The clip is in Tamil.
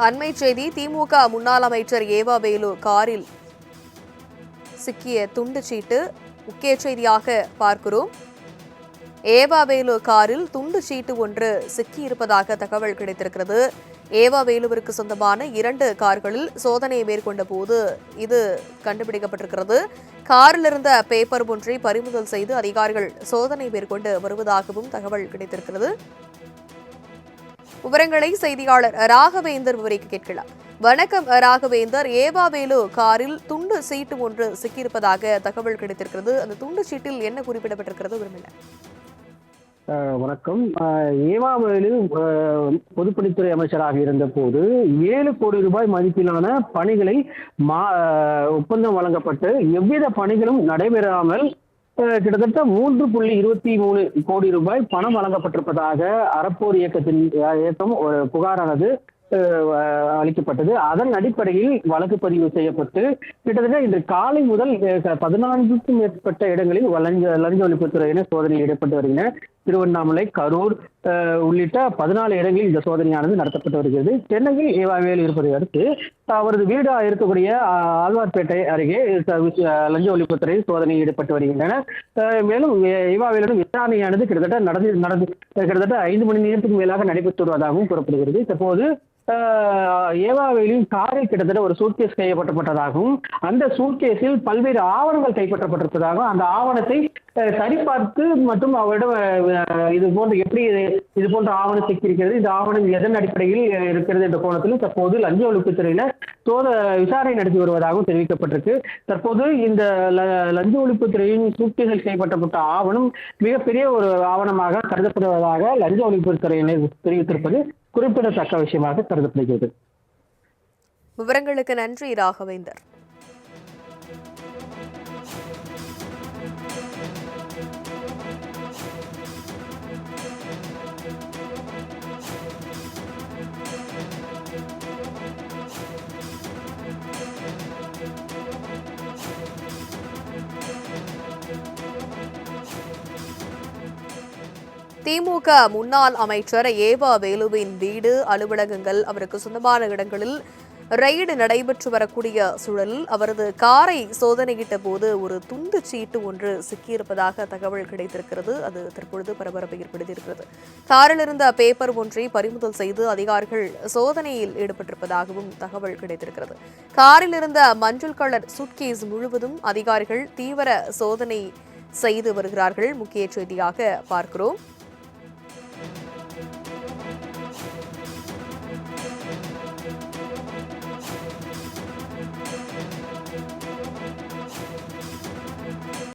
அண்மை செய்தி திமுக முன்னாள் அமைச்சர் ஏவா வேலு காரில் சிக்கிய துண்டு சீட்டு முக்கிய செய்தியாக பார்க்கிறோம். ஏவா வேலு காரில் துண்டு சீட்டு ஒன்று சிக்கியிருப்பதாக தகவல் கிடைத்திருக்கிறது. ஏவா வேலுவிற்கு சொந்தமான 2 கார்களில் சோதனையை மேற்கொண்ட போது இது கண்டுபிடிக்கப்பட்டிருக்கிறது. காரில் இருந்த பேப்பர் ஒன்றை பறிமுதல் செய்து அதிகாரிகள் சோதனை மேற்கொண்டு வருவதாகவும் தகவல் கிடைத்திருக்கிறது. விவரங்களை செய்தியாளர் ராகவேந்தர் விவரிக்க கேட்கலாம். வணக்கம் ராகவேந்தர், ஏவா வேலு காரில் துண்டு சீட்டு ஒன்று சிக்கியிருப்பதாக தகவல் கிடைத்திருக்கிறது. அந்த துண்டு சீட்டில் என்ன குறிப்பிடப்பட்டிருக்கிறது? வணக்கம். ஏவா வேலு பொதுப்பணித்துறை அமைச்சராக இருந்த போது 7 கோடி ரூபாய் மதிப்பிலான பணிகளை ஒப்பந்தம் வழங்கப்பட்டு எவ்வித பணிகளும் நடைபெறாமல் கிட்டத்தட்ட 3.23 கோடி ரூபாய் பணம் வழங்கப்பட்டிருப்பதாக அறப்போர் இயக்கம் ஒரு புகாரானது அளிக்கப்பட்டது. அதன் அடிப்படையில் வழக்கு பதிவு செய்யப்பட்டு கிட்டத்தட்ட இன்று காலை முதல் 14க்கும் மேற்பட்ட இடங்களில் லஞ்ச ஒழிப்புத்துறையினர் சோதனையில் ஈடுபட்டு வருகின்றனர். திருவண்ணாமலை, கரூர் உள்ளிட்ட 14 இடங்களில் இந்த சோதனையானது நடத்தப்பட்டு வருகிறது. சென்னையில் ஏவா வேலு இருப்பதை அடுத்து அவரது வீடு இருக்கக்கூடிய ஆழ்வார்பேட்டை அருகே லஞ்ச ஒழிப்புத்துறை சோதனையில் ஈடுபட்டு வருகின்றனர். மேலும் ஏவா வேலுடன் விசாரணையானது கிட்டத்தட்ட 5 மணி நேரத்துக்கு மேலாக நடைபெற்று வருவதாகவும் கூறப்படுகிறது. தற்போது ஏவா வேலுவின் காரில் கிட்டத்தட்ட ஒரு சூட்கேஸ் கைப்பற்றப்பட்டதாகவும் அந்த சூட்கேஸில் பல்வேறு ஆவணங்கள் கைப்பற்றப்பட்டிருப்பதாகவும் அந்த ஆவணத்தை சரிபார்த்து மற்றும் அவரிடம் இது போன்ற ஆவணம் சிக்கியிருக்கிறது, இந்த ஆவணம் எதன் அடிப்படையில் இருக்கிறது என்ற கோணத்திலும் தற்போது லஞ்ச ஒழிப்புத்துறையினர் விசாரணை நடத்தி வருவதாகவும் தெரிவிக்கப்பட்டிருக்கு. தற்போது இந்த லஞ்ச ஒழிப்புத்துறையின் சூட்கேஸில் கைப்பற்றப்பட்ட ஆவணம் மிகப்பெரிய ஒரு ஆவணமாக கருதப்படுவதாக லஞ்ச ஒழிப்புத்துறையினர் தெரிவித்திருப்பது குறிப்பிடத்தக்க விஷயமாக கருதப்படுகிறது. விவரங்களுக்கு நன்றி ராகவேந்தர். திமுக முன்னாள் அமைச்சர் ஏவா வேலுவின் வீடு, அலுவலகங்கள், அவருக்கு சொந்தமான இடங்களில் ரெய்டு நடைபெற்று வரக்கூடிய சூழலில் அவரது காரை சோதனையிட்ட போது ஒரு துண்டு சீட்டு ஒன்று சிக்கியிருப்பதாக தகவல் கிடைத்திருக்கிறது. அது தற்பொழுது பரபரப்பை ஏற்படுத்தியிருக்கிறது. காரில் இருந்த பேப்பர் ஒன்றை பறிமுதல் செய்து அதிகாரிகள் சோதனையில் ஈடுபட்டிருப்பதாகவும் தகவல் கிடைத்திருக்கிறது. காரில் இருந்த மஞ்சள் கலர் சூட்கேஸ் முழுவதும் அதிகாரிகள் தீவிர சோதனை செய்து வருகிறார்கள். முக்கிய செய்தியாக பார்க்கிறோம்.